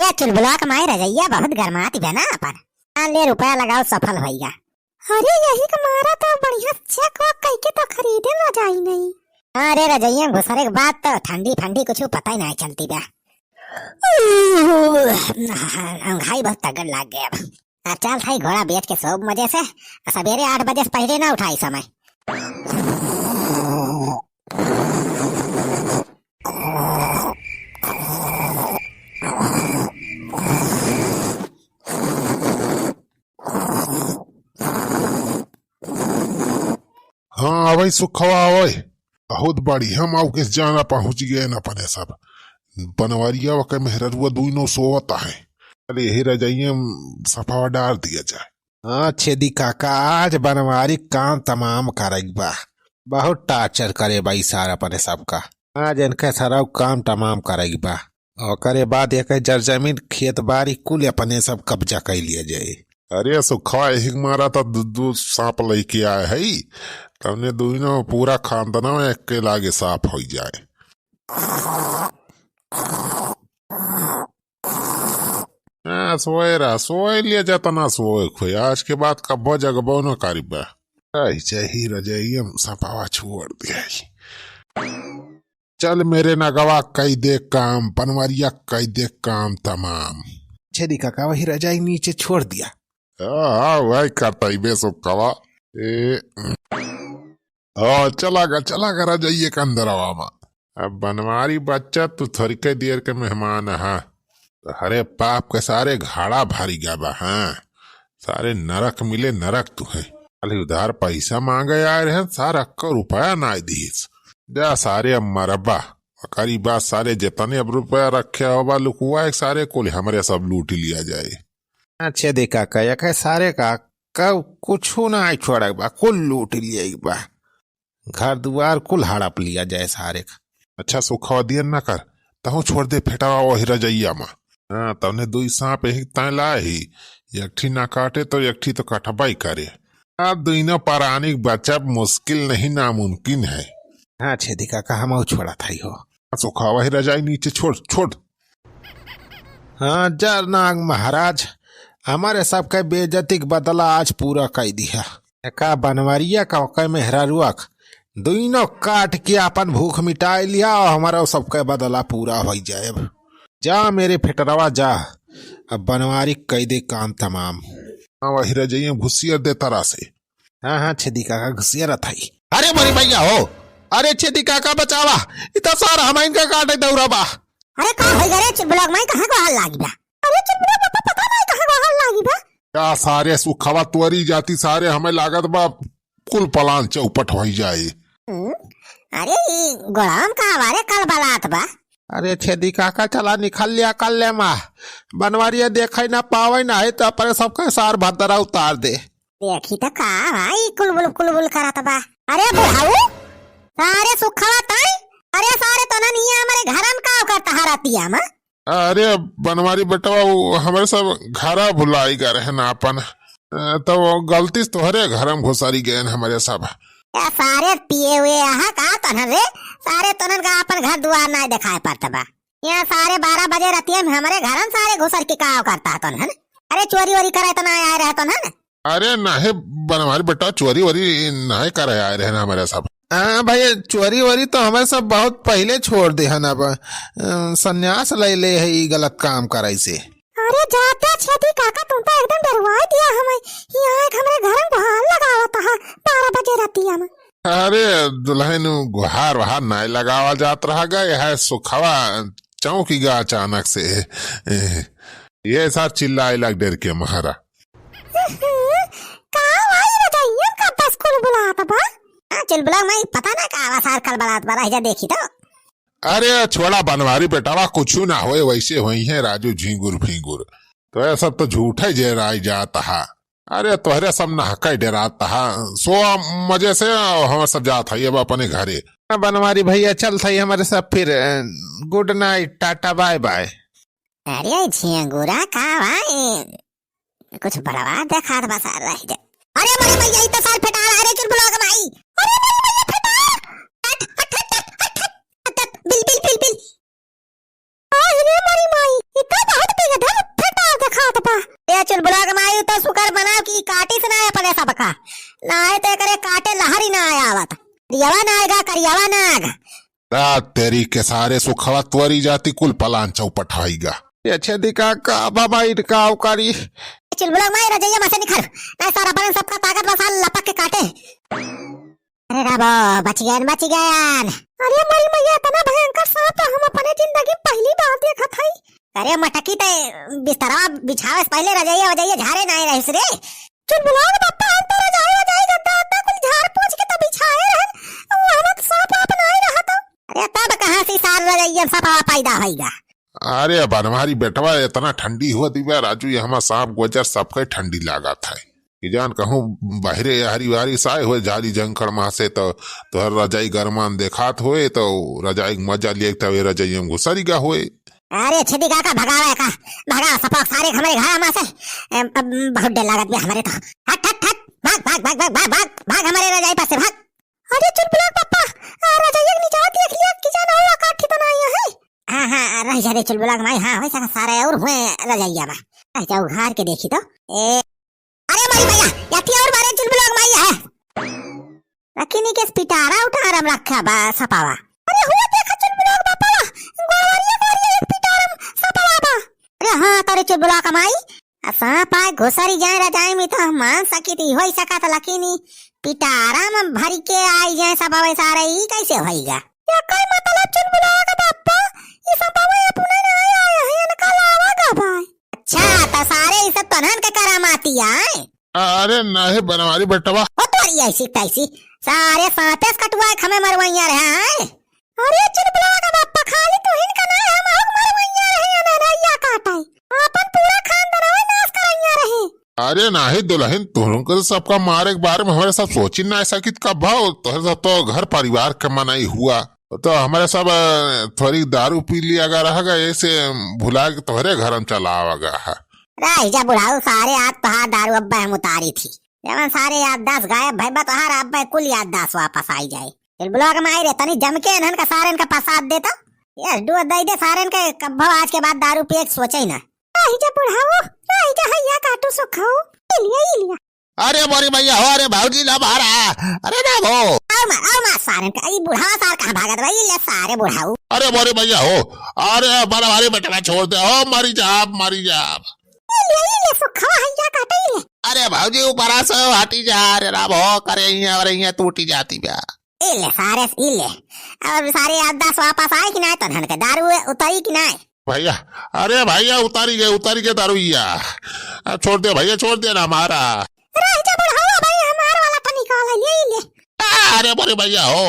ये चुलबुला कमाई रजैया बहुत गरमाती है ना अपन। ले रुपया लगाओ सफल होइगा। अरे यही कमारा तो बढ़िया चेक वक कह के तो खरीदे ना जाई नहीं। अरे रजैया घुसरे के बाद तो ठंडी ठंडी कुछ पता ही नहीं चलती बा। अंघाई बहुत तगड़ लग गया। अब चल थाई घोड़ा बेच के सब मजे से सवेरे 8 बजे से पहले ना उठाई समय। हाँ भाई सुखवा भाई बहुत बड़ी हम आउ किस जाना पहुंच गए न पने सब बनवारिया वक मेहरुआ दुनो सोवता है। अरे यही रह जाइए सफावा डाल दिया जाए। हाँ छेदी काका आज बनवारी काम तमाम करेगी बा। बहुत टार्चर करे भाई सारा अपने सबका। आज इनके सारा काम तमाम करेगी बा और करे बाद एक जमीन खेत बाड़ी कुल अपने सब कब्जा कर लिया जाए। अरे सुखवा एक मारा था दू सांप लेके आए है तमने दुनो पूरा खानदाना एक के लागे साफ हो जाए। सोए लिया जाता ना सोए खोई आज के बाद कब्बो जगबो न कारिबा ही रजाई सपावा छोड़ दिया। चल मेरे नगवा कई दे काम बनवारिया कई दे काम तमाम। छेदी काका वही रजाई नीचे छोड़ दिया। वही करता ही बेसुखवा चला गा रजाइए के अंदर आवा। अब बनवारी बच्चा तू थोड़ी के देर के मेहमान है। हरे पाप के सारे घाड़ा भारी गाबा। हाँ सारे नरक मिले नरक तू है। खाली उधार पैसा मांगे आए रहे सारा का रुपया ना दीस जा सारे अब मरबा करी बात सारे जितने अब रुपया रखे होगा लुकुआ एक सारे को हमारे सब लूट लिया जाए। अच्छे देखा कया कह सारे का कुछ ना छोड़ा बा कुल लूट लिया बा। घर दुआर कुल हड़प लिया जाए सारे का। अच्छा सुखवा दिया न कर तहु छोड़ दे फेटावा वही रजैया में। हाँ तवने दुई सांप एक तय लाए ही एकठी ना काटे तो एकठी तो कटबा ही करे। अब दोनों पौराणिक बच्चा मुश्किल नहीं नामुमकिन है। हाँ छेदी काका हम छोड़ा था ही हो। सुखा वही रजाई नीचे छोड़। हाँ जरनाग महाराज हमारे सबके बेइज्जती के बदला आज पूरा कर दिया। का बनवारिया का मेहरारुआ दोनों काट के अपन भूख मिटा लिया और हमारा सबका बदला पूरा हो जाए। जा मेरे फेटरवा जा अब बनवारी कई दे काम तमाम। हाँ वही रजाइए घुसियर दे तरह से। हाँ छेदी काका घुसियर था ही। अरे मरी भैया हो। अरे छेदी काका बचावा इतना सारा हम इनका काटे दौरा बा। अरे कहाँ हो गए चिलबुला में कहाँ को हाल लागी बा। अरे चिलबुला पापा पता नहीं कहाँ को हाल लागी बा। क्या सारे सुखवा तुअरी जाती सारे हमें लागत बा कुल पलान चौपट हो जाए। अरे गोलाम कहाँ बारे कल बलात बा। अरे छेदी काका चला निकल लिया कल ले माँ बनवारिया देखे ना पावे ना है तो अपने सबका सार भद्रा उतार दे। देखी तो का भाई कुलबुल करत बा। अरे बुढ़ाऊ सारे सुखवा ताई अरे सारे तो नहीं हमारे घर का करता हरातिया में। अरे बनवारी बेटा हमारे सब घरा भुलाई गए रहे ना अपन तो गलती तोहरे घर में घुसारी गए हमारे सब। सारे पिए हुए यहाँ का तनन रे सारे तनन का अपन घर दुआर ना दिखाई पड़ता बा। यहाँ सारे 12 बजे रतिया में हमारे घर में सारे घुसर के का करता तनन। अरे चोरी वोरी करे तो ना आए रहे तनन। अरे नहीं बनवारी बेटा चोरी वोरी नहीं करे आए रहे ना हमारे सब। भाई चोरी वोरी तो हमारे सब बहुत पहले छोड़ दे है ना संन्यास ले है गलत काम करे से। अरे जाते छेदी काका तुम तो एकदम डरवा दिया हमें। यहाँ एक हमारे घर में गुहार लगावा था 12 बजे रतिया में। अरे दुल्हन गुहार वहार नहीं लगावा जात रहा गए है सुखवा चौकी गा अचानक से ये सार चिल्लाए लग डर के महारा। चिलबुला में पता ना का सार कल बलात बड़ा जा देखी तो। अरे छोड़ा बनवारी बेटावा कुछ ना होए वैसे वही है राजू झींगुर फींगुर तो ये सब तो झूठा जेराई जाता है। अरे तोहरे सब नहका डराता है सो मजे से हम सब जाता है अब अपने घरे। बनवारी भैया चल था हमारे सब फिर good night tata bye bye. अरे झींगुरा का भाई कुछ बड़वा देखा बस रह जा। अरे मेरे भैया इतना साल फेटा अरे चिलबुला का भाई। अरे मेरे भैया फेटा बिल। अरे मेरी माई इतना बहुत तब का नाए ते करे काटे लहरी ना आया आवत करियावा नाएगा करियावा नाग रात तेरी के सारे सुखवा त्वरी जाती कुल पलान चौपटाईगा ये छेदी का बाबा इनका अवकारी चुलबुला माई रजैया मसे निखर ना सारा बन सबका ताकत बसा लपक के काटे अरे राबो बच गए अरे मरी मैया इतना भयंकर सांप तो हम अपने जिंदगी पहली बार देखत हई अरे मटकी ते बिस्तरा बिछावे से पहले रजैया वजैया झारे ना रहिस रे चुलबुला बापा हम तो रजाई वजाई गद्दा अद्दा कुल झाड़ पोंछ के तो बिछाए रहन वो हम तो सांप आप नहीं रहत अरे तब कहां से सार रजैया सांप पैदा होईगा अरे बनवारी बेटवा इतना ठंडी हुआ दिव्या राजू ये हमारा सांप गोचर सबके ठंडी लागा था कि जान कहूँ बाहरे हरी वारी साए हुए जाली जंकड़ माह से तो हर रजाई गरमान देखात होए तो रजाई मजा लिए तवे रजाई में घुसरी गा होए अरे छिदी का भगावे का भगा सपक सारे हमारे घर में से बहुत डर लागत भी हमारे तो हट हट हट भाग भाग भाग भाग भाग भाग भाग हमारे रजाई पास से भाग अरे चुलबुला पापा रजाई की निजात देख लिया कि जाना हुआ काठी तो नहीं है हाँ रह जा रे चुलबुला माई हाँ हो सका सारे और हुए रजाइया में रह जाओ घर के देखी तो ए अरे मारी भैया याती और मारे चुलबुला माई है रखी नहीं के पिटारा उठा रम रखा बा सपावा अरे हुआ देखा चुलबुला पापा गोवारिया गोवारिया पिटारम सपावा बा अरे हाँ तारे चुलबुला कमाई सांप आए घुसरी जाए रजाई में तो मान सकी थी होई सका तो लकीनी पिटारा में भरी के आई जाए सपावे सारे ही कैसे होईगा या कोई मतलब चुलबुला का पापा ये सपावे अपने ना आया है इनका लावा का भाई अच्छा तो सारे इस तनन के करामाती आए अरे नहीं बनवारी बेटवा ओ तोरी ऐसी तैसी सारे सांपेस कटवाए खमे मरवाइया रहे हैं अरे चुलबुला का बापा खाली तो इनका ना हम आग मरवाइया रहे ना नैया काटाई अपन पूरा खानदान आए नाश कराइया रहे अरे नाही दुल्हन तुमको सबका मारे के बारे में हमारे साथ सोची ना ऐसा कि कब भाव तो घर परिवार का मनाई हुआ तो हमारे सब थोड़ी दारू पी लिया रहेगा ऐसे भुला के तुम्हारे घर में चला आवागा है राजा बुढ़ाऊ सारे आज तोहार दारू अब्बा हम उतारी थी जब सारे याददाश्त गायब भैबा तोहार अब्बा कुल याददाश्त वापस आई जाए चुलबुला का माई रे तनी जम के इन्हन का सारे इनका प्रसाद देता यस डू दई दे सारे इनके कब्बो आज के बाद दारू पिए सोचे ही ना राजा बुढ़ाऊ राजा हैया काटू सुखाऊ इलिया अरे मोरी भैया हो अरे भाऊजी ना मारा अरे ना वो आओ मार सारे का ये बुढ़ावा सार कहां भागत भाई ले सारे बुढ़ाऊ अरे मोरी भैया हो अरे बनवारी बेटवा छोड़ दे ओ मारी जाब ले सुखावा हैया काटे ले अरे भाऊजी ऊपर से हटी जा अरे ना वो करे यहाँ टूटी जाती ब्या इले सारे इले अब सारे याददाश्त वापस आए कि ना तो धन के दारू उतारी कि ना भैया अरे भैया उतारी गए दारू छोड़ दे भैया छोड़ दे ना हमारा राजा बुढ़ावा भाई हमारा वाला तो निकाल ले अरे मोरी भैया हो